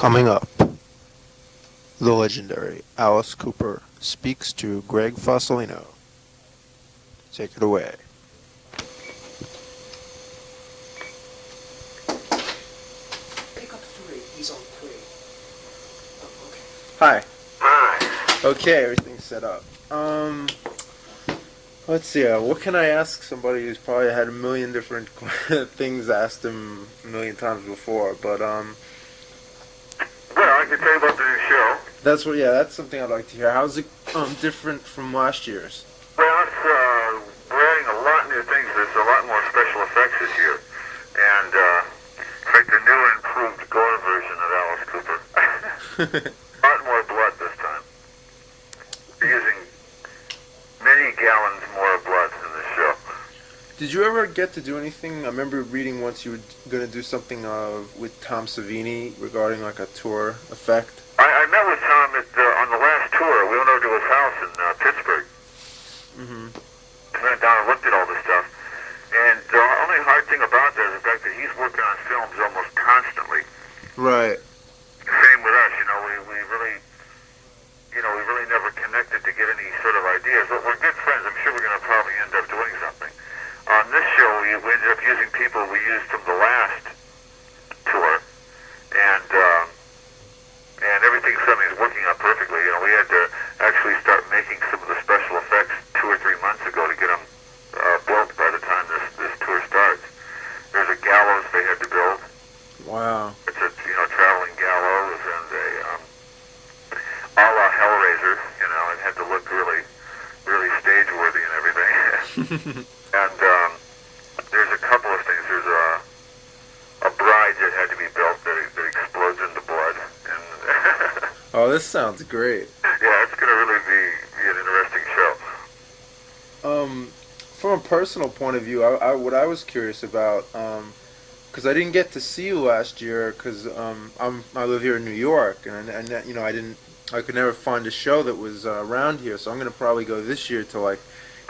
Coming up, the legendary Alice Cooper speaks to Greg Fasolino. Take it away. Pick up 3. He's on 3. Oh, okay. Hi. Hi. Okay, everything's set up. Let's see. What can I ask somebody who's probably had a million different things asked him a million times before? But Well, I can tell you about the new show. that's something I'd like to hear. How's it different from last year's? Well, we're adding a lot of new things. There's a lot more special effects this year. And, it's like the new and improved gore version of Alice Cooper. A lot more blood this time. We're using many gallons more blood in this show. Did you ever get to do anything? I remember reading once you were going to do something with Tom Savini regarding like a tour effect. I met with Tom on the last tour. We went over to his house in Pittsburgh. Mm-hmm. We went down and looked at all this stuff. And the only hard thing about that is the fact that he's working on films almost constantly. Right. Same with us, we really never connected to get any sort of ideas. But we're good friends. I'm sure we're going to probably end up doing something. On this show, we ended up using people we used from the last tour, and everything suddenly is working out perfectly. We had to actually start making some of the special effects 2 or 3 months ago to get them built by the time this tour starts. There's a gallows they had to build. Wow. It's a traveling gallows and a la Hellraiser. It had to look really, really stage worthy and everything. And there's a couple of things. There's a bride that had to be built that explodes into blood. And Oh, this sounds great. yeah, it's going to really be an interesting show. From a personal point of view, what I was curious about, because I didn't get to see you last year, because I live here in New York, and I could never find a show that was around here, so I'm gonna probably go this year to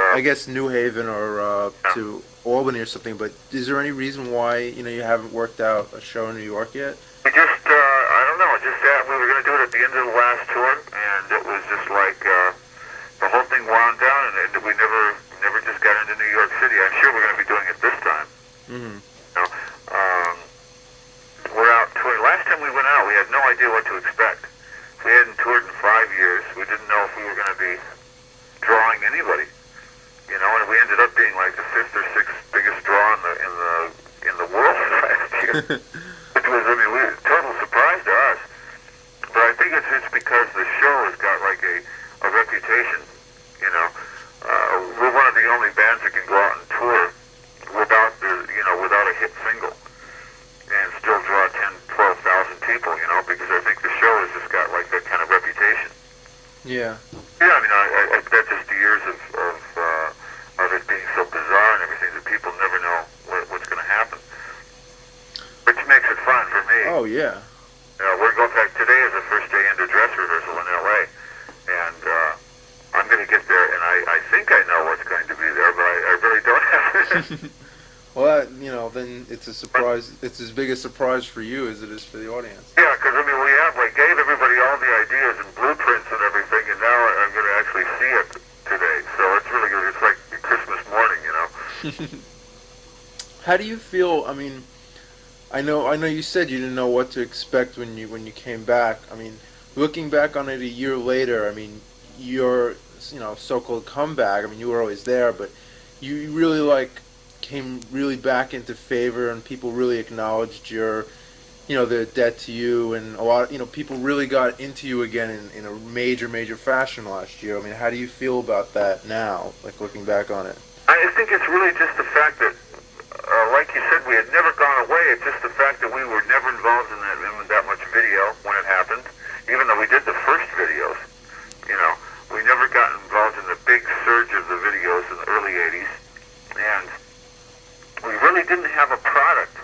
I guess New Haven or to Albany or something. But is there any reason why you haven't worked out a show in New York yet? We just, I don't know, just that we were going to do it at the end of the last tour, and it was just like the whole thing wound down, and we never just got into New York City. I'm sure we're going to be doing it this time. Mm-hmm. We're out touring. Last time we went out, we had no idea what to expect. We hadn't toured in 5 years. We didn't know if we were going to be drawing anybody. And we ended up being like the 5th or 6th biggest draw in the world last year. Which was, total surprise to us. But I think it's because the show has got like a reputation. We're one of the only bands that can go out and tour without a hit single and still draw 10,000, 12,000 people. Because I think the show has just got like that kind of reputation. Yeah. Yeah, I bet just the years of it being so bizarre and everything that people never know what's going to happen. Which makes it fun for me. Oh yeah. We're going back today is the first day into dress rehearsal in L.A. And I'm going to get there, and I think I know what's going to be there, but I really don't have it. Well, then it's a surprise. It's as big a surprise for you as it is for the audience. Yeah, because we gave everybody all the ideas and blueprints and everything, and now I'm going to actually see it today. So it's really good. It's like Christmas morning, How do you feel? I know you said you didn't know what to expect when you came back. Looking back on it a year later, your so-called comeback. You were always there, but you really came really back into favor, and people really acknowledged your their debt to you, and a lot people really got into you again in a major fashion last year. How do you feel about that now, looking back on it? I think it's really just the fact that, like you said, we had never gone away. It's just the fact that we were never involved in that much video when it happened, even though we did the first videos. We never got involved in the big surge of the videos in the early 80s, and we really didn't have a product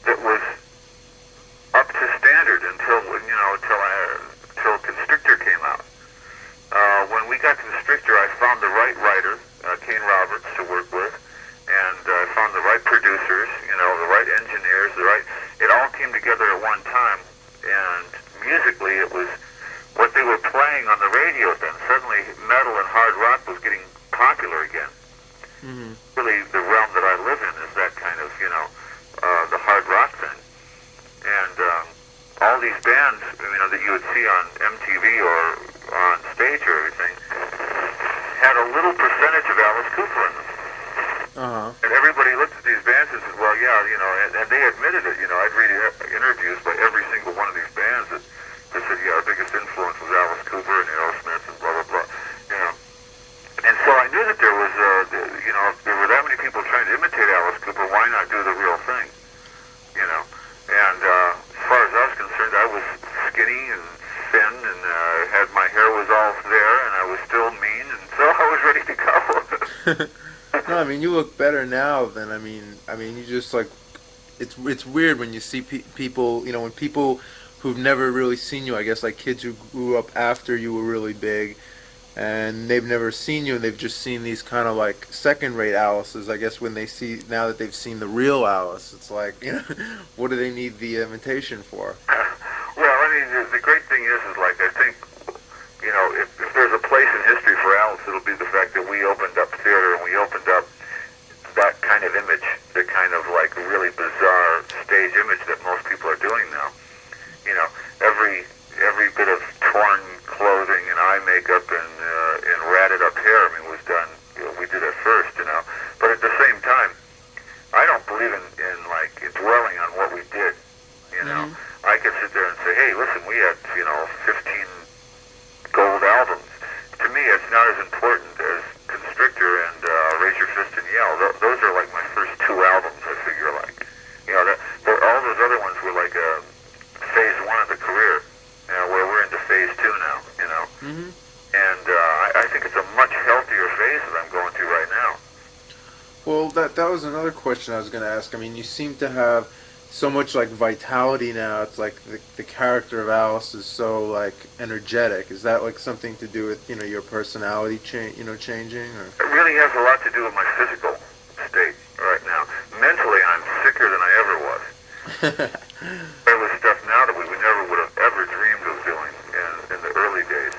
that was up to standard until Constrictor came out. When we got Constrictor, I found the right writer, Kane Roberts, to work with, and I found the right producers, the right engineers, it all came together at one time, and musically, it was what they were playing on the radio then. Suddenly, metal and hard rock was getting popular again. Mm-hmm. Really, the realm that I live in is that kind of, the hard rock thing. And all these bands, that you would see on MTV or on stage or everything, had a little percentage of Alice Cooper in them. Uh-huh. And everybody looked at these bands and said, well, yeah, and they admitted it. I'd read interviews by every single one of these bands that said, yeah, our biggest influence was Alice Cooper and Aerosmith and blah, blah, blah, And so I knew that there was, if there were that many people trying to imitate Alice Cooper, why not do the real thing, And as far as I was concerned, I was skinny and thin and had my hair was all there and I was still mean, and so I was ready to go. No, I mean, you look better now than, you just, like, it's weird when you see people, when people who've never really seen you, I guess, like kids who grew up after you were really big, and they've never seen you, and they've just seen these kind of, like, second-rate Alices. I guess when they see, now that they've seen the real Alice, it's like, what do they need the invitation for? Well, the great thing is like, I think, if there's a place in history for Alice, it'll be the fact that we opened up theater and we opened up that kind of image, the kind of like really bizarre stage image that most people are doing now. Every bit of torn clothing and eye makeup and ratted up hair, was done. We did it first, But at the same time, I don't believe in like dwelling on what we did. Mm-hmm. I could sit there and say, hey, listen, we had 15 gold albums. To me, it's not as important as Constrictor and Raise Your Fist and Yell. Those are like my first two albums, I figure like. All those other ones were like phase one of the career, where we're into phase two now, Mm-hmm. And I think it's a much healthier phase that I'm going through right now. Well, that was another question I was going to ask. You seem to have so much, like, vitality now. It's like the character of Alice is so, like, energetic. Is that, like, something to do with, your personality changing? Or? It really has a lot to do with my physical state right now. Mentally, I'm sicker than I ever was. There was stuff now that we never would have ever dreamed of doing in the early days.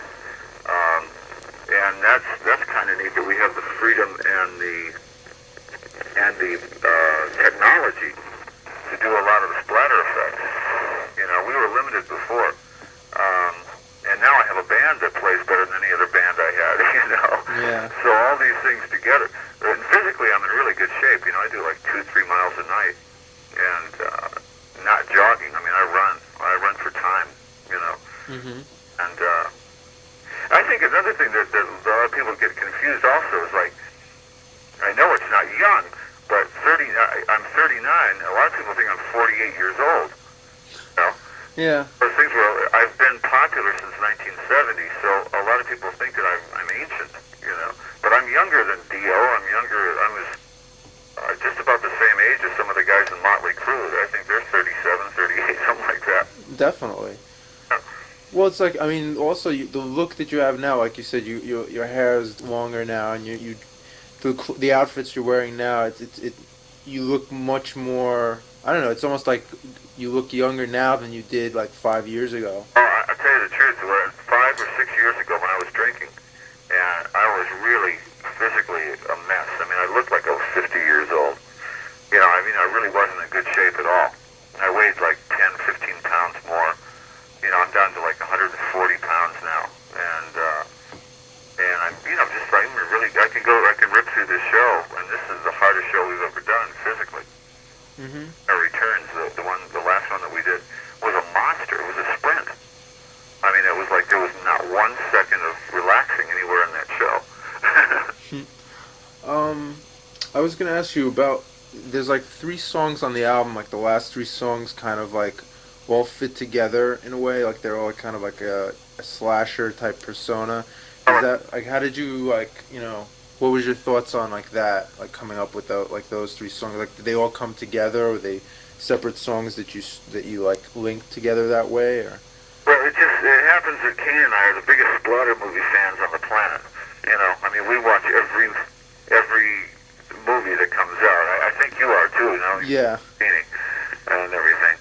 And that's kind of neat that we have the freedom and the technology to do a lot of the splatter effects. We were limited before. And now I have a band that plays better than any other band I had, Yeah. So all these things together. And physically, I'm in really good shape. I do like 2-3 miles a night. And not jogging. I run. I run for time, Mm-hmm. And I think another thing that a lot of people get confused also is like, I know it's not young, but I'm 39. A lot of people think I'm 48 years old. Yeah. Those things where I've been popular since 1970, so a lot of people think that I'm ancient, But I'm younger than Dio. I was just about the same age as some of the guys in Motley Crue. I think they're 37, 38, something like that. Definitely. Well, it's like, also the look that you have now, like you said, your hair is longer now, and the outfits you're wearing now, you look much more. I don't know. It's almost like you look younger now than you did like 5 years ago. Oh, I'll tell you the truth. 5 or 6 years ago, when I was drinking, and I was really physically a mess. I looked like I was 50 years old. I really wasn't in good shape at all. I weighed like 10, 15 pounds more. I'm down to like 140 pounds now, and I'm, I can rip through this show, and this is the hardest show we've ever done physically. Mm-hmm. Our returns, the last one that we did, was a monster. It was a sprint. It was like there was not 1 second of relaxing anywhere in that show. I was gonna ask you about. There's like 3 songs on the album. Like the last 3 songs, kind of like all fit together in a way. Like they're all kind of like a slasher type persona. Is that like, how did you what was your thoughts on like that? Like coming up with those 3 songs. Like did they all come together, or were they separate songs that you like linked together that way, or? Well, it happens that Kane and I are the biggest splatter movie fans on the planet. We watch every movie that comes out. I think you are too, Yeah. And everything.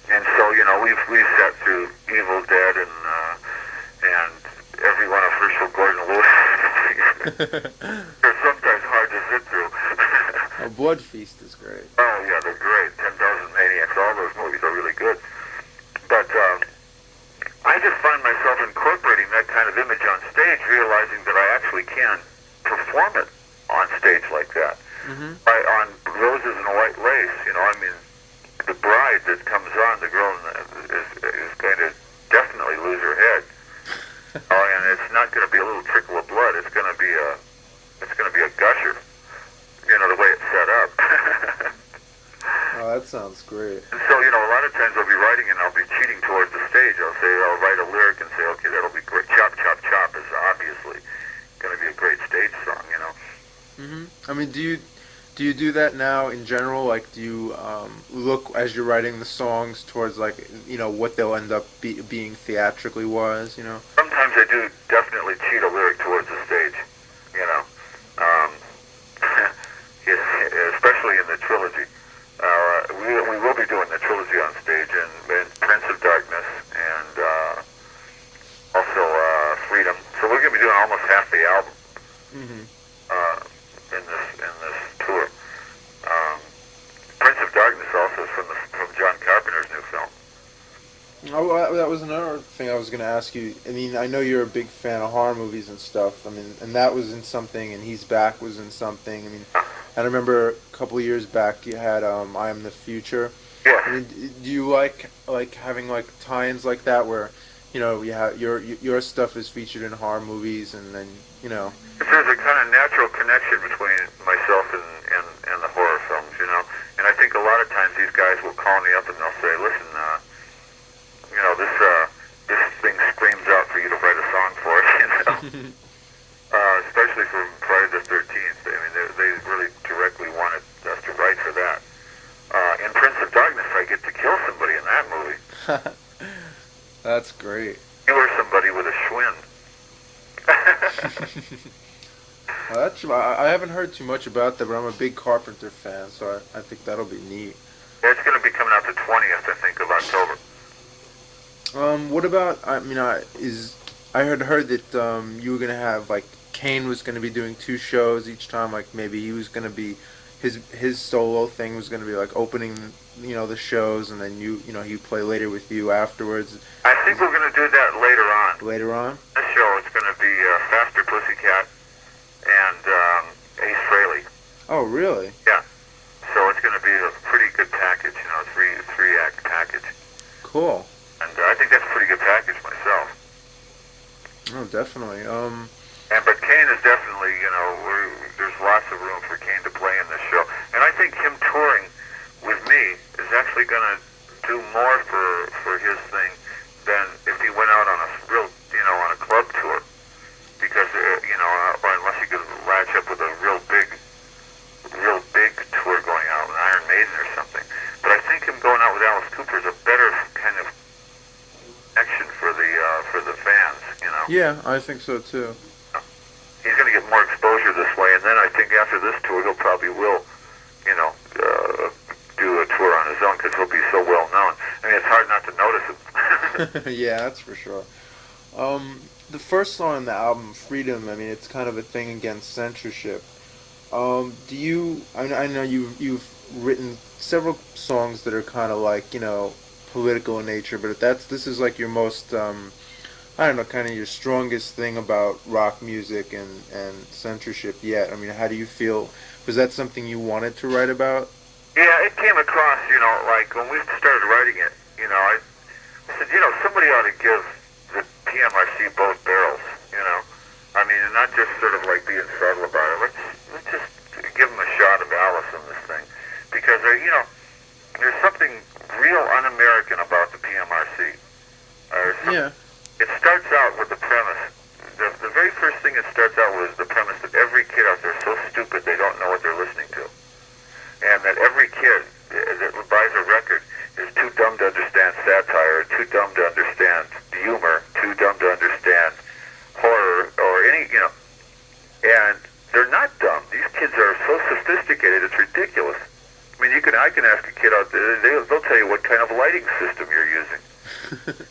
And And so, we've sat through Evil Dead and every one of Herschel Gordon Lewis. They're sometimes hard to sit through. Blood Feast is great. Oh yeah, they're great. 10,000 Maniacs. All those movies are really good. But I just find myself incorporating that kind of image on stage, realizing that I actually can perform it on stage like that. Mm-hmm. On Roses and White Lace, the bride that comes on, the girl is going to definitely lose her head. And it's not going to be a little trickle of blood. It's going to be a gusher. The way it's set up. Oh, that sounds great. And so, a lot of times I'll be writing and I'll be cheating towards the stage. I'll write a lyric and say, okay, that'll be great. Chop, chop, chop is obviously going to be a great stage song, Mm-hmm. I mean, do you do that now in general? Like, do you look as you're writing the songs towards what they'll end up being theatrically wise? Sometimes I do definitely cheat a lyric towards the stage, especially in the trilogy. We will be doing the trilogy on stage, and Prince of Darkness, and also Freedom. So we're going to be doing almost half the album in this tour. Prince of Darkness also is from John Carpenter's new film. Oh, well, that was another thing I was going to ask you. I mean, I know you're a big fan of horror movies and stuff. I mean, and that was in something, and He's Back was in something. I mean, I remember a couple of years back you had I Am the Future. Yeah. I mean, do you like having tie-ins like that where you have your stuff is featured in horror movies, and then There's a kind of natural connection between myself and the horror films, and I think a lot of times these guys will call me up and they'll say, listen, this thing screams out for you to write a song for it, especially for Friday the 13th. I mean, they really directly wanted us to write for that. In Prince of Darkness, I get to kill somebody in that movie. That's great. You were somebody with a Schwinn. I haven't heard too much about that, but I'm a big Carpenter fan, so I think that'll be neat. Yeah, it's going to be coming out the 20th, I think, of October. What about? I mean, I had heard that you were gonna have Kane was gonna be doing 2 shows each time. Maybe he was gonna be his solo thing was gonna be opening the shows, and then he'd play later with you afterwards. I think we're going to do that later on. Later on. This show is going to be Faster Pussycat and Ace Frehley. Oh, really? Yeah. So it's going to be a pretty good package, a three-act package. Cool. And I think that's a pretty good package myself. Oh, definitely. But Kane is definitely, there's lots of room for Kane to play in this show. And I think him touring with me is actually going to do more for his thing than if he went out on a real, on a club tour. Because, or unless he could latch up with a real big tour going out with Iron Maiden or something. But I think him going out with Alice Cooper is a better kind of action for the fans, Yeah, I think so too. He's going to get more exposure this way, and then I think after this tour, he'll probably do a tour on his own because he'll be so well known. I mean, it's hard not to notice him. Yeah, that's for sure. The first song on the album, Freedom, I mean, it's kind of a thing against censorship. I know you've written several songs that are kind of political in nature, but this is your most, kind of your strongest thing about rock music and censorship yet. I mean, how do you feel? Was that something you wanted to write about? Yeah, it came across, when we started writing it, I said, somebody ought to give the PMRC both barrels, I mean, and not just sort of being subtle about it. Let's just give them a shot of Alice in this thing. Because, there's something real un-American about the PMRC. Yeah. It starts out with the premise. The very first thing it starts out with is the premise that every kid out there is so stupid they don't know what they're listening to. And that every kid that buys a record is too dumb to understand satire, too dumb to understand humor, too dumb to understand horror or any, And they're not dumb. These kids are so sophisticated, it's ridiculous. I mean, I can ask a kid out there, they'll tell you what kind of lighting system you're using.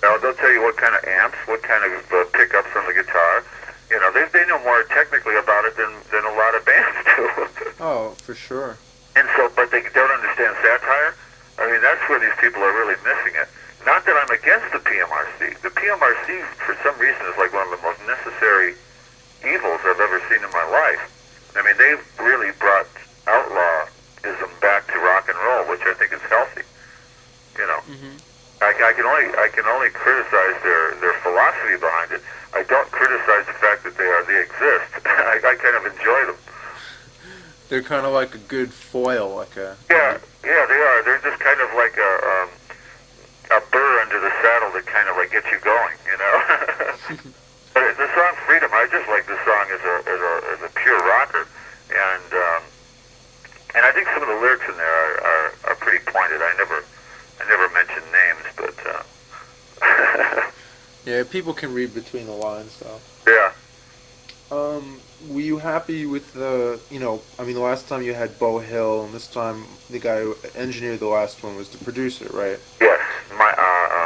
They'll tell you what kind of amps, what kind of pickups on the guitar. You know, they know more technically about it than a lot of bands do. Oh, for sure. And so, but they don't understand satire. I mean, that's where these people are really missing it. Not that I'm against the PMRC. The PMRC, for some reason, is like one of the most necessary evils I've ever seen in my life. I mean, they've really brought outlawism back to rock and roll, which I think is healthy. You know, I can only criticize their philosophy behind it. I don't criticize the fact that they exist. I kind of enjoy them. They're kind of like a good foil, like a... Yeah, they are. They're just kind of like a burr under the saddle that kind of like gets you going, you know. But the song "Freedom," I just like the song as a pure rocker, and I think some of the lyrics in there are pretty pointed. I never mention names, but Yeah, people can read between the lines, though. yeah. Were you happy with the, I mean, the last time you had Bo Hill, and this time the guy who engineered the last one was the producer, right? Yes,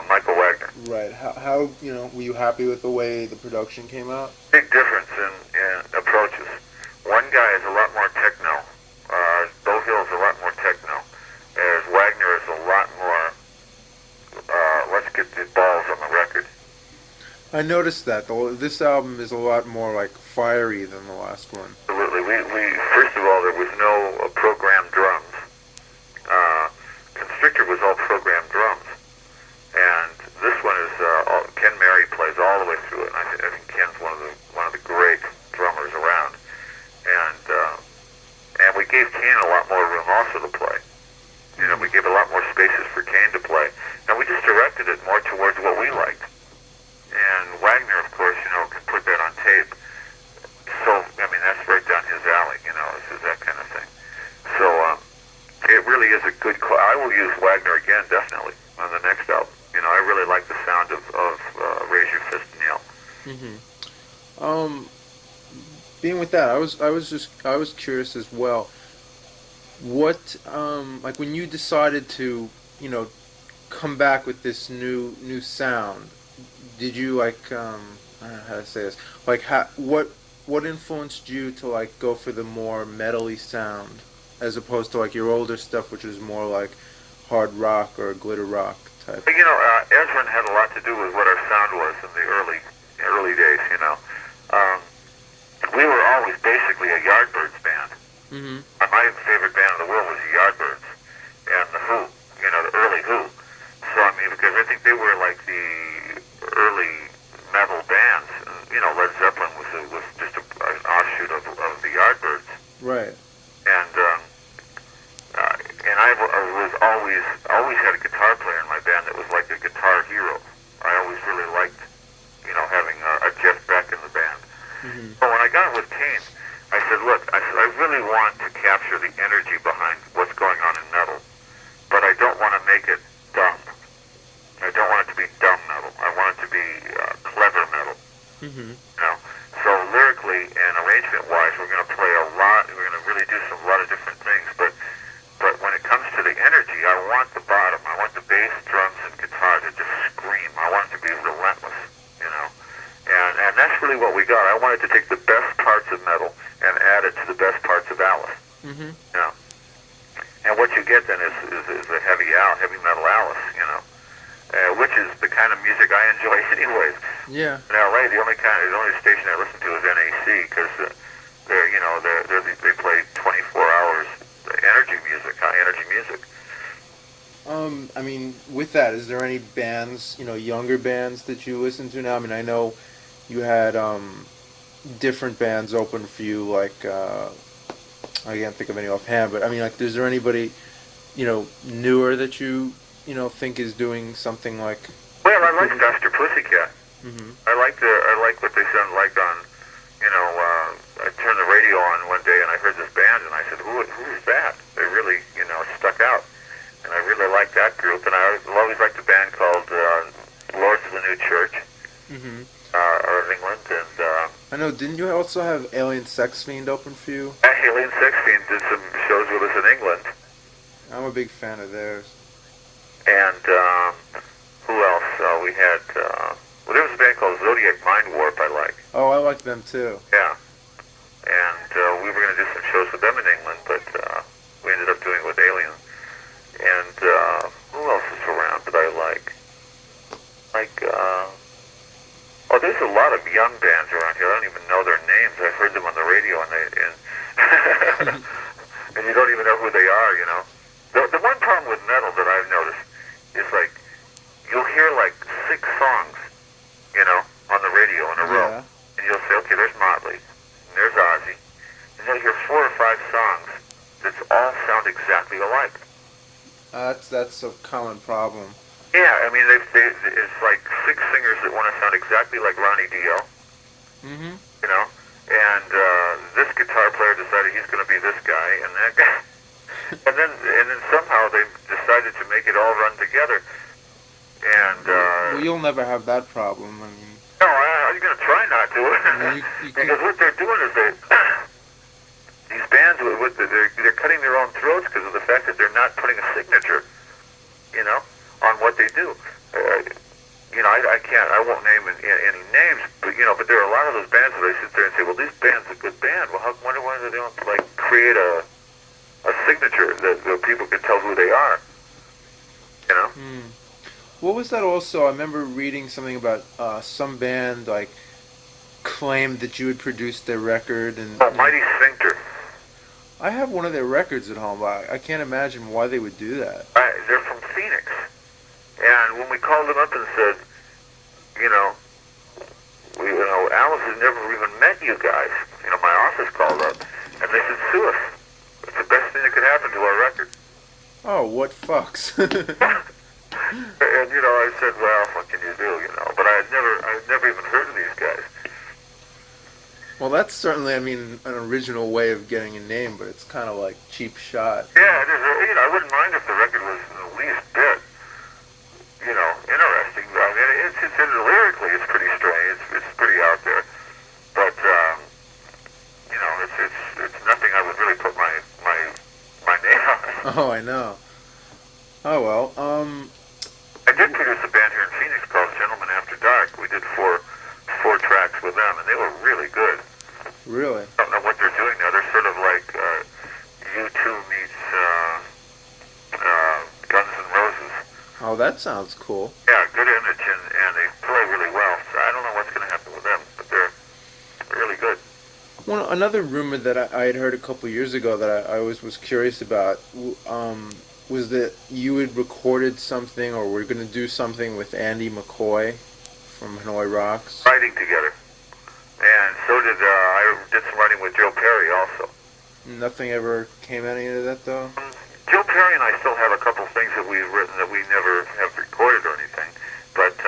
Michael Wagner. Right. How were you happy with the way the production came out? Big difference in approaches. One guy is a lot more techno. Bo Hill is a lot more techno. As Wagner is a lot more, let's get the balls on the record. I noticed that. This album is a lot more, like, fiery than the last one. Absolutely. We first of all, there was no programmed drums. Constrictor was all programmed drums. And this one is, Ken Mary plays all the way through it. And I think Ken's one of the great drummers around. And we gave Kane a lot more room also to play. You know, we gave a lot more spaces for Kane to play. And we just directed it more towards what we liked. And Wagner, of course, could put that on tape. So, I mean, that's right down his alley, is that kind of thing. So, it really is a good call. I will use Wagner again, definitely, on the next album. I really like the sound of Raise Your Fist and Yell. Being with that, I was curious as well. What, like, when you decided to, come back with this new sound, did you, like, I don't know how to say this, like, what influenced you to, like, go for the more metal-y sound as opposed to, like, your older stuff, which was more like hard rock or glitter rock type? Ezrin had a lot to do with what our sound was in the early days, We were always basically a Yardbirds band. Mm-hmm. My favorite band in the world was the Yardbirds and the Who, the early Who. So, I mean, because I think they were like the early metal bands. Led Zeppelin was just an offshoot of the Yardbirds. Right. And I was always had a guitar player in my band that was like a guitar hero. I always really liked, having a Jeff Beck in the band. Mm-hmm. But when I got with Kane, I said, look, I really want to capture the energy behind what's going on in metal, but I don't want to make it dumb. I don't want it to be dumb metal. I want it to be clever metal. Mm-hmm. So lyrically and arrangement-wise, we're going to play a lot. We're going to really do a lot of different things. But when it comes to the energy, I want the bottom. I want the bass, drums, and guitar to just scream. I want it to be relentless. And that's really what we got. I wanted to take the best parts of metal and add it to the best parts of Alice. Mm-hmm. And what you get then is a heavy metal Alice, which is the kind of music I enjoy anyways. Yeah. In LA, the only station I listen to is NAC because they play 24 hours high energy music. I mean, with that, is there any bands, younger bands that you listen to now? I mean, I know you had different bands open for you, like, I can't think of any offhand, but I mean, like, is there anybody, newer that you think is doing something like... Well, I like Faster Pussycat. Mm-hmm. I like what they sound like on, I turned the radio on one day and I heard this band and I said, who is that? They really, stuck out. And I really like that group. And I always liked a band called Lords of the New Church, Mm-hmm. Out of England. And I know, didn't you also have Alien Sex Fiend open for you? Alien Sex Fiend did some shows with us in England. I'm a big fan of theirs. And who else? We had, well, there was a band called Zodiac Mind Warp I like. Oh, I like them too. Yeah. And we were going to do some shows with them in England, but we ended up doing it with Alien. And who else is around that I like? Oh, there's a lot of young bands around here. I don't even know their names. I've heard them on the radio, and you don't even know who they are, you know. The one problem with metal that I've noticed is, like, you'll hear, like, 6 songs, you know, on the radio in a row. And you'll say, okay, there's Motley, and there's Ozzy. And you'll hear 4 or 5 songs that all sound exactly alike. That's a common problem. Yeah, I mean, it's like 6 singers that want to sound exactly like Ronnie Dio. Mm-hmm. You know? And this guitar player decided he's going to be this guy, and that guy. and then somehow they decided to make it all run together. And well, you'll never have that problem. I mean, no, you're going to try not to. You because what they're doing is these bands they're cutting their own throats because of the fact that they're not putting a signature, you know, on what they do. You know, I won't name any names, but you know, but there are a lot of those bands that I sit there and say, well, this band's a good band. Well, why do they don't like create a signature that people can tell who they are? You know. What was that also? I remember reading something about some band like claimed that you had produced their record and. Oh, Mighty Sphincter. I have one of their records at home, but I can't imagine why they would do that. They're from Phoenix. And when we called them up and said, you know, Alice has never even met you guys. You know, my office called up, and they said, sue us. It's the best thing that could happen to our record. Oh, what fucks? And, you know, I said, well, what can you do, you know? But I'd never even heard of these guys. Well, that's certainly, I mean, an original way of getting a name, but it's kind of like cheap shot. Yeah, it is. You know, I wouldn't mind if the record was the least bit, you know, interesting. I mean, it's lyrically, it's pretty strange. It's pretty out there. But, you know, it's nothing I would really put my name on. Oh, I know. Oh, well, I did produce a band here in Phoenix called Gentlemen After Dark. We did four tracks with them, and they were really good. Really? I don't know what they're doing now. They're sort of like U2 meets Guns N' Roses. Oh, that sounds cool. Yeah, good image, and they play really well. So I don't know what's going to happen with them, but they're really good. Well, another rumor that I had heard a couple years ago that I always was curious about was that you had recorded something or were going to do something with Andy McCoy from Hanoi Rocks. Writing together. And so did, I did some writing with Joe Perry also. Nothing ever came out of that, though? Joe Perry and I still have a couple things that we've written that we never have recorded or anything. But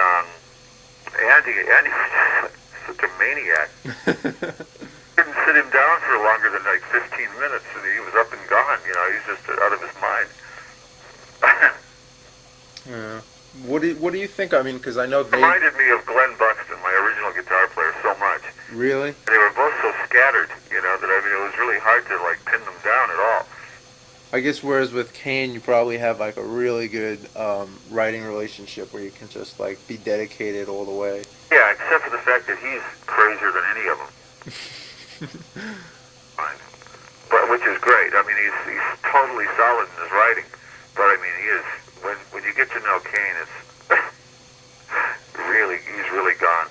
Andy was just such a maniac. Couldn't sit him down for longer than like 15 minutes, and he was up and gone. You know, he was just out of his mind. Yeah. What do you think? I mean, because I know they reminded me of Glenn Buxton, my original guitar player, so much. Really? And they were both so scattered, you know, that I mean, it was really hard to like pin them down at all. I guess whereas with Kane, you probably have like a really good writing relationship where you can just like be dedicated all the way. Yeah, except for the fact that he's crazier than any of them. But which is great. I mean, he's totally solid in his writing. But I mean, he is when you get to know Kane, it's he's really gone.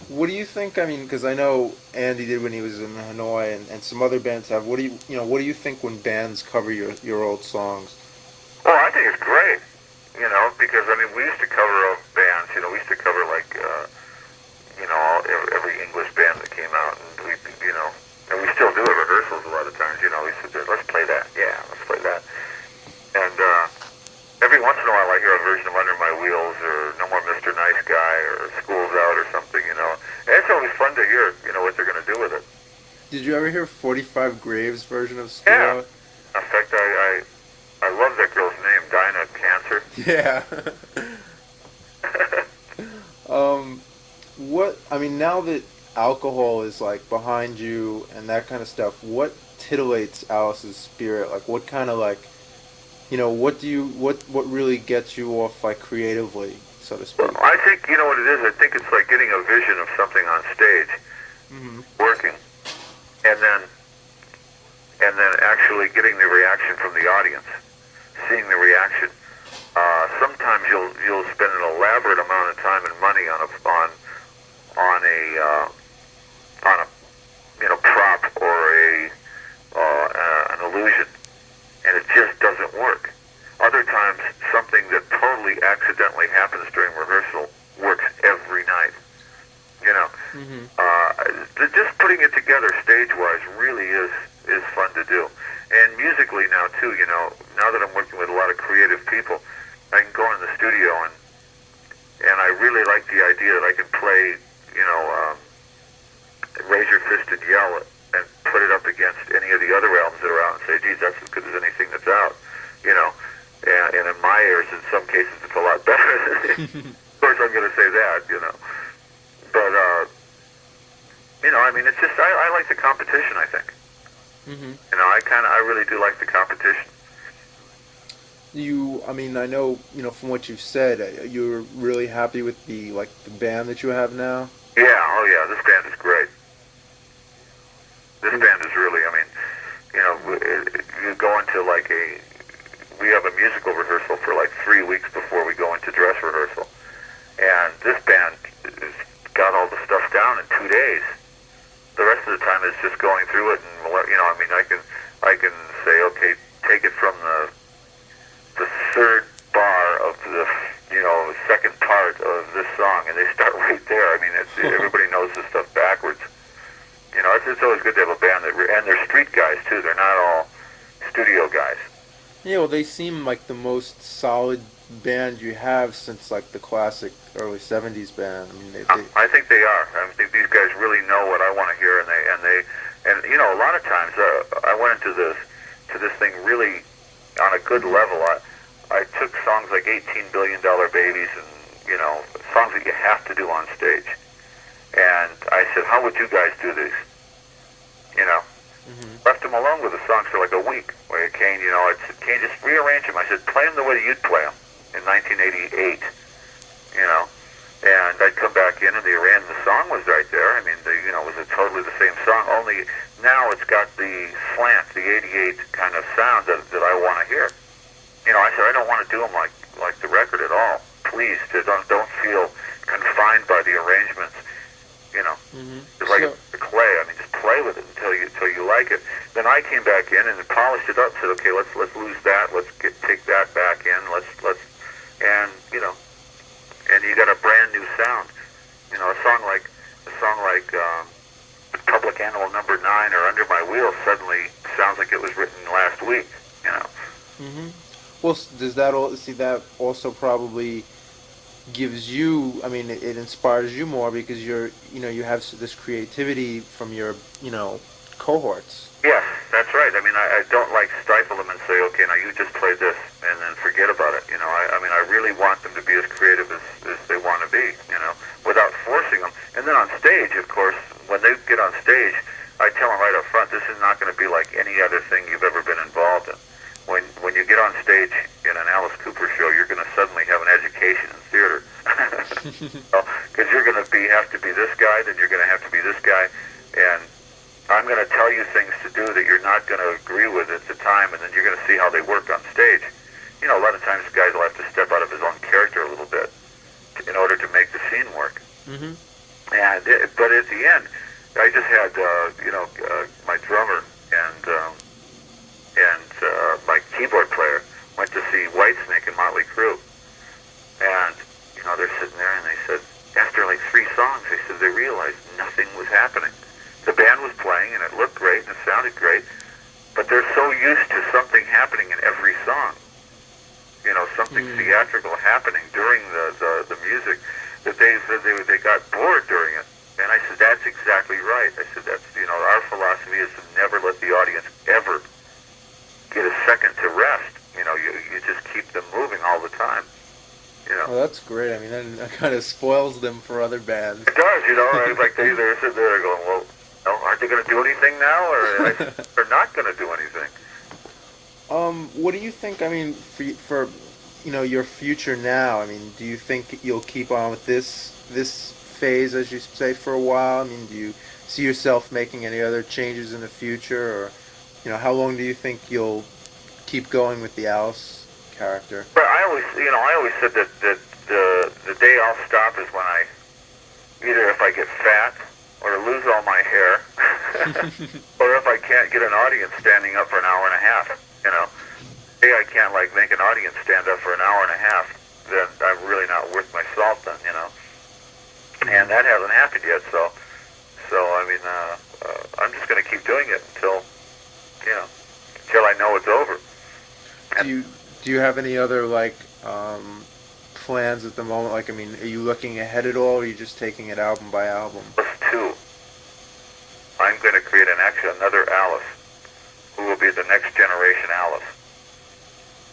What do you think? I mean, because I know Andy did when he was in Hanoi, and some other bands have. What do you think when bands cover your old songs? Oh, I think it's great. You know, because I mean, we used to cover bands. You know, we used to cover like every English band that came out, and and we still do at rehearsals a lot of times. You know, we sit there, let's play that. Yeah, let's play that. And every once in a while I hear a version of Under My Wheels or No More Mr. Nice Guy or School's Out or something, you know. And it's always fun to hear, you know, what they're going to do with it. Did you ever hear 45 Graves' version of School Yeah. Out? In fact, I love that girl's name, Dinah Cancer. Yeah. Now that alcohol is like behind you and that kind of stuff, what titillates Alice's spirit? Like, what kind of like, what really gets you off, like, creatively, so to Well, speak? I think, you know what it is? I think it's like getting a vision of something on stage, Hmm. working, and then actually getting the reaction from the audience, seeing the reaction. Sometimes you'll spend an elaborate amount of time and money on a prop or an illusion, and it just doesn't work. Other times, something that totally accidentally happens during rehearsal works every night. You know, Hmm. just putting it together stage-wise really is fun to do. And musically now too, now that I'm working with a lot of creative people, I can go in the studio and I really like the idea that I can play, raise your fist and yell it, and put it up against any of the other albums that are out and say, geez, that's as good as anything that's out, you know. And in my ears, in some cases, it's a lot better. Of course, I'm going to say that, But, I mean, it's just, I like the competition, I think. Hmm. I really do like the competition. I mean, I know, from what you've said, you're really happy with the band that you have now. Yeah, oh yeah, this band is great. This band is really, I mean, you go into we have a musical rehearsal for like 3 weeks before we go into dress rehearsal. And this band has got all the stuff down in 2 days. The rest of the time is just going through it, and I can say, okay, take it from the third bar of the second part of this song, and they start right there. I mean, everybody knows this stuff backwards. It's always good to have a band and they're street guys too. They're not all studio guys. Yeah, well, they seem like the most solid band you have since like the classic early '70s band. I mean, I think they are. I think these guys really know what I want to hear, and a lot of times I went into this thing really on a good level. I took songs like $18 Billion Babies and songs that you have to do on stage, and I said, how would you guys do these? Left them alone with the songs for like a week. Where Kane, I said, Kane, just rearrange them. I said, play them the way you'd play them in 1988. And I'd come back in and the song was right there. I mean, it was totally the same song. Only now it's got the slant, the '88 kind of sound that I want to hear. I said, I don't want to do them like the record at all. Please, don't feel confined by the arrangements. It's like the clay. I mean, just play with it until you like it. Then I came back in and polished it up. Said, okay, let's lose that. Let's take that back in. And you got a brand new sound. A song like Public Animal Number 9 or Under My Wheel suddenly sounds like it was written last week. Hmm. Well, does that that also probably gives you? I mean, it inspires you more because you have this creativity from your cohorts. Yes, that's right. I mean, I don't stifle them and say, okay, now you just play this and then forget about it. I mean, I really want them to be as creative as they want to be, without forcing them. And then on stage, of course, when they get on stage, I tell them right up front, this is not going to be like any other thing you've ever been involved in. When you get on stage in an Alice Cooper show, you're going to suddenly have an education in theater. Because you're going to have to be this guy, then you're going to have to be this guy, and I'm going to tell you things to do that you're not going to agree with at the time, and then you're going to see how they work on stage. A lot of times guys will have to step out of his own character a little bit in order to make the scene work. Mm-hmm. But at the end, I just had my drummer and my keyboard player went to see Whitesnake and Motley Crue, and they're sitting there and they said after like 3 songs, they said they realized nothing was happening. The band was playing and it looked great and it sounded great, but they're so used to something happening in every song, something theatrical happening during the music, that they got bored during it. And I said, that's exactly right. I said, that's, our philosophy is to never let the audience ever get a second to rest. You just keep them moving all the time. Oh, that's great. I mean, that kind of spoils them for other bands. It does, right? Like they're sitting there going, well, aren't they going to do anything now? Or they're not going to do anything. What do you think? I mean, for your future now. I mean, do you think you'll keep on with this phase, as you say, for a while? I mean, do you see yourself making any other changes in the future, or how long do you think you'll keep going with the Alice character? But I always said that the day I'll stop is when I either if I get fat or lose all my hair, or if I can't get an audience standing up for an hour and a half. Hey, I can't make an audience stand up for an hour and a half, then I'm really not worth my salt then. And that hasn't happened yet, so I mean, I'm just going to keep doing it until I know it's over. Do you have any other plans at the moment? Like, I mean, are you looking ahead at all, or are you just taking it album by album? Alice 2. I'm going to create another Alice, who will be the next generation Alice.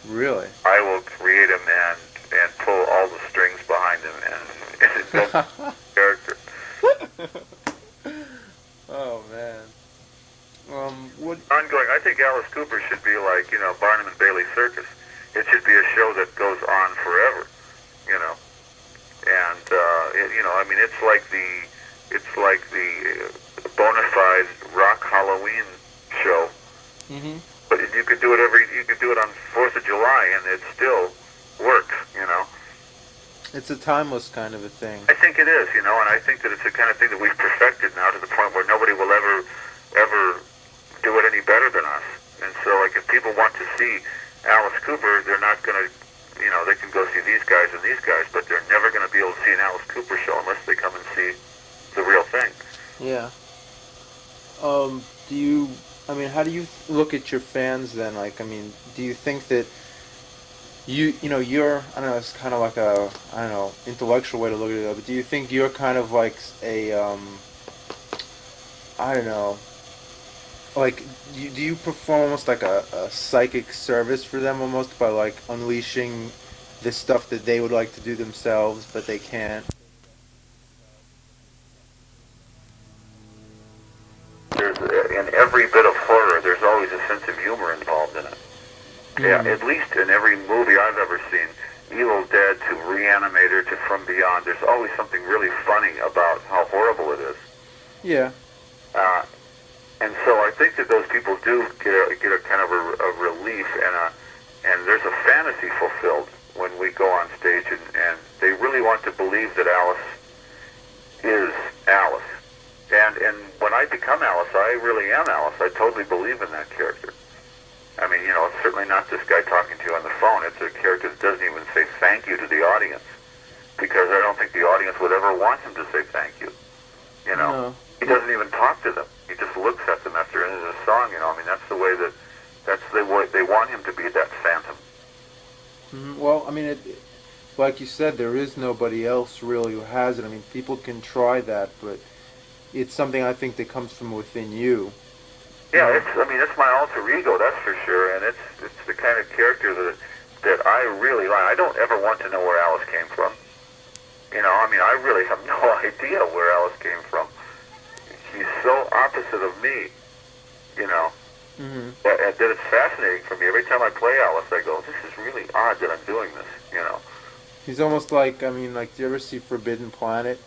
Really? I will create him and pull all the strings behind him and build character. Oh man. What? Ongoing. I think Alice Cooper should be like Barnum and Bailey Circus. It should be a show that goes on forever. And I mean, it's like the bona fide rock Halloween show. Mm-hmm. But you could do it on 4th of July, and it still works. It's a timeless kind of a thing. I think it is, and I think that it's the kind of thing that we've perfected now to the point where nobody will ever do it any better than us. And so, if people want to see Alice Cooper, they're not going to, they can go see these guys and these guys, but they're never going to be able to see an Alice Cooper show unless they come and see the real thing. Yeah. How do you look at your fans then? Like, I mean, do you think that you're, I don't know, it's kind of like a, I don't know, intellectual way to look at it, but do you think you're kind of like a, I don't know, like, do you perform almost like a psychic service for them almost by unleashing this stuff that they would like to do themselves, but they can't? In every bit of horror, there's always a sense of humor involved in it. Yeah, at least in every movie I've ever seen, Evil Dead to Reanimator to From Beyond, there's always something really funny about how horrible it is. Yeah. And so I think that those people do get a kind of a relief and there's a fantasy fulfilled when we go on stage and they really want to believe that Alice is Alice. And when I become Alice, I really am Alice. I totally believe in that character. I mean, it's certainly not this guy talking to you on the phone. It's a character that doesn't even say thank you to the audience, because I don't think the audience would ever want him to say thank you. No. He doesn't even talk to them. He just looks at them after the end of the song. I mean, that's the way they want him to be, that phantom. Mm-hmm. Well, I mean, like you said, there is nobody else really who has it. I mean, people can try that, but it's something I think that comes from within you. Yeah, it's my alter ego, that's for sure, and it's the kind of character that I really like. I don't ever want to know where Alice came from. I mean, I really have no idea where Alice came from. She's so opposite of me, Mm-hmm. that it's fascinating for me. Every time I play Alice, I go, this is really odd that I'm doing this, He's almost like, I mean, do you ever see Forbidden Planet?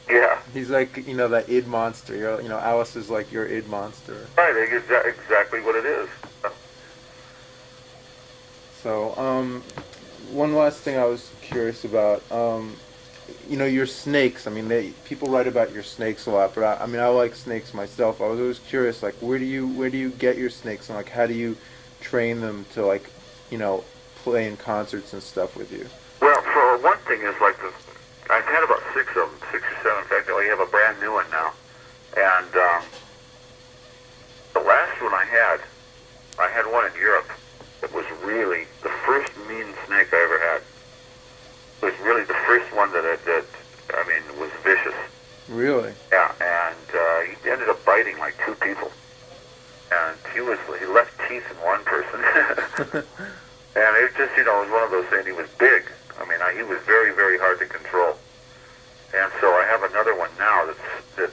Yeah. He's like, that id monster. Alice is like your id monster. Right, exactly what it is. So, one last thing I was curious about, your snakes. I mean, people write about your snakes a lot, but I mean, I like snakes myself. I was always curious, where do you get your snakes, and how do you train them to play in concerts and stuff with you? Well, for one thing is I've had about 6 or 7. In fact, I have a brand new one now. And the last one I had one in Europe that was really the first mean snake I ever had. It was really the first one that was vicious. Really? Yeah, and he ended up biting 2 people. And he left teeth in one person. And it just, it was one of those things. He was big. I mean, he was very, very hard to control. And so I have another one now that's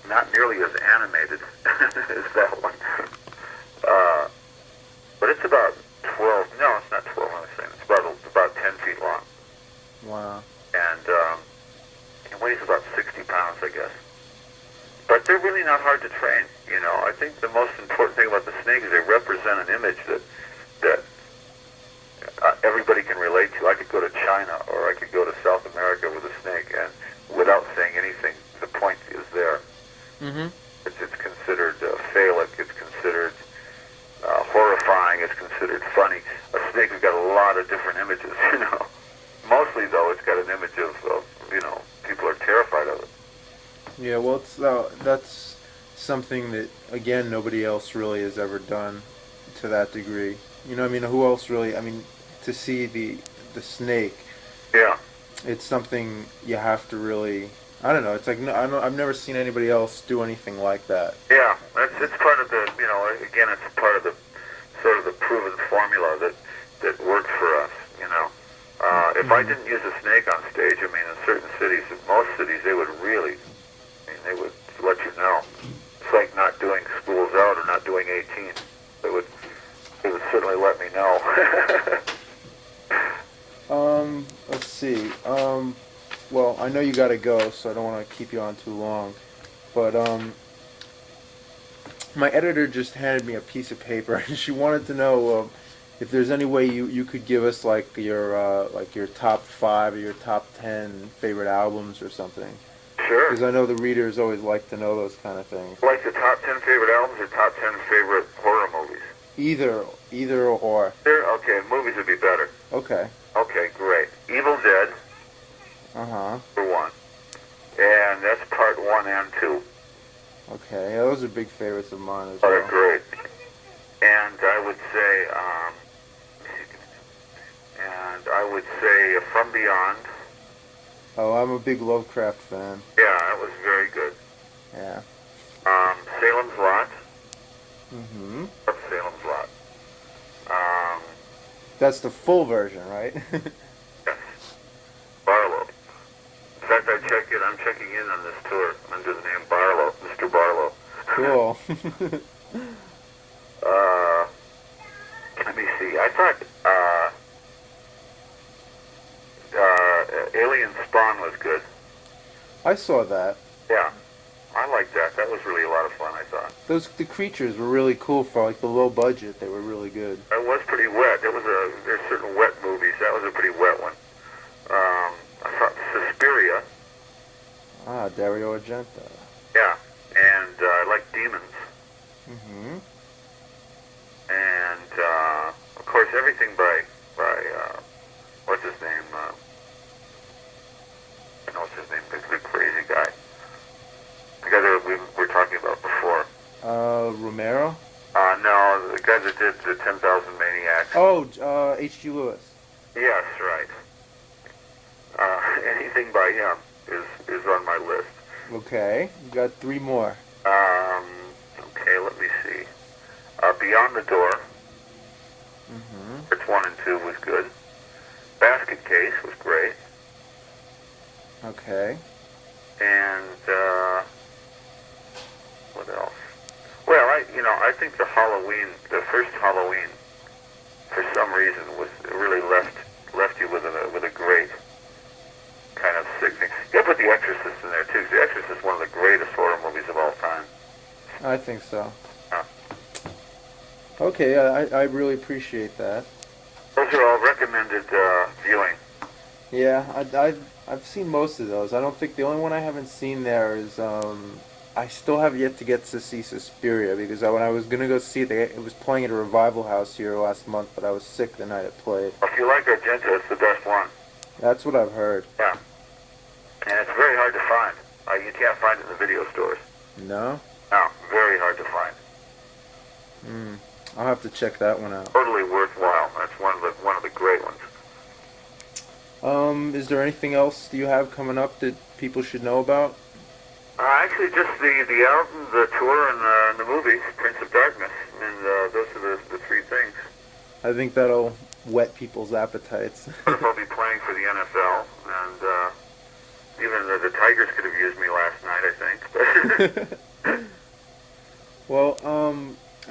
not nearly as animated as that one. But but it's about 12. No, it's not 12. I'm saying it's about 10 feet long, Wow. and it weighs about 60 pounds, I guess. But they're really not hard to train. You know, I think the most important thing about the snake is they represent an image that everybody can relate to. I could go to China or I could go to South America with a snake, and without saying anything, the point is there. Mm-hmm. It's considered phallic. It's considered horrifying. It's considered funny. A snake has got a lot of different images, you know. Mostly, though, it's got an image of you know, people are terrified of it. Yeah, well, that's something that, again, nobody else really has ever done to that degree. You know, I mean, who else really? I mean, to see the snake, Yeah. it's something you have to really. I don't know. It's like no, I've never seen anybody else do anything like that. Yeah, it's part of the, you know, again, it's part of the sort of the proven formula that worked for us, you know. If I didn't use a snake on stage, I mean, in certain cities, in most cities, they would really, I mean, they would let you know. It's like not doing Schools Out or not doing 18. They would certainly let me know. Let's see. Well, I know you gotta go, so I don't want to keep you on too long. But my editor just handed me a piece of paper, and she wanted to know if there's any way you could give us like your top 5 or your top 10 favorite albums or something. Sure. Because I know the readers always like to know those kind of things. Like the top 10 favorite albums or top 10 favorite horror movies? Either or. Sure. Okay, movies would be better. Okay. Okay, great. Evil Dead, Uh-huh. for one. And that's part 1 and 2. Okay. Yeah, those are big favorites of mine as Oh, well. they're great. And I would say, From Beyond. Oh, I'm a big Lovecraft fan. Yeah, that was very good. Yeah. Salem's Lot. Mm-hmm. Love Salem's Lot. Um, That's the full version, right? yes. Barlow. In fact, I'm checking in on this tour under the name Barlow, Mr. Barlow. Cool. Let me see. I thought Alien Spawn was good. I saw that. Yeah, I liked that. That was really a lot of fun, I thought. The creatures were really cool for like the low budget. They were really good. It was pretty wet. There's certain wet movies. That was a pretty wet one. I thought Suspiria. Ah, Dario Argento. Yeah, and I like Demons. Mm-hmm. And of course everything by what's his name? I know what's his name. The crazy guy. The guy that we were talking about before. Romero? No, the guy that did the 10,000 Maniacs. Oh, H.G. Lewis. Yes, right. Anything by him is on my list. Okay, you got 3 more. Okay, let me see. Beyond the Door. Mm-hmm. Parts 1 and 2 was good. Basket Case was great. Okay. And what else? Well, I think the first Halloween, for some reason, really left you with a great kind of sickening. You gotta put The Exorcist in there too, 'cause The Exorcist is one of the greatest horror movies of all time. I think so. Yeah. Okay, I really appreciate that. Those are all recommended viewing. Yeah, I've seen most of those. I don't think the only one I haven't seen there is I still have yet to get to see Suspiria because when I was gonna go see it, it was playing at a revival house here last month, but I was sick the night it played. If you like Argento, it's the best one. That's what I've heard. Yeah. And it's very hard to find. You can't find it in the video stores. No? No, very hard to find. I'll have to check that one out. Totally worthwhile. That's one of the great ones. Is there anything else you have coming up that people should know about? Actually, just the album, the tour, and the movie, Prince of Darkness, and those are the 3 things. I think that'll whet people's appetites. What if I'll be playing for the NFL, and even the Tigers could have used me last night, I think. Well,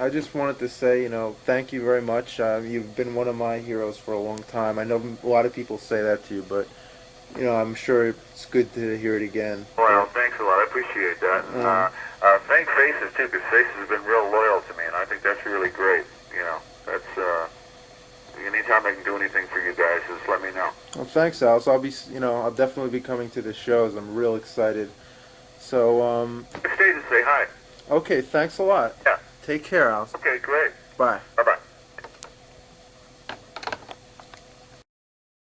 I just wanted to say, thank you very much. You've been one of my heroes for a long time. I know a lot of people say that to you, but I'm sure it's good to hear it again. Well, thanks a lot. I appreciate that. And, thank Faces, too, because Faces has been real loyal to me, and I think that's really great. That's, anytime I can do anything for you guys, just let me know. Well, thanks, Al. So I'll definitely be coming to the shows. I'm real excited. So, Stay to say hi. okay, thanks a lot. Yeah. Take care, Al. Okay, great. Bye.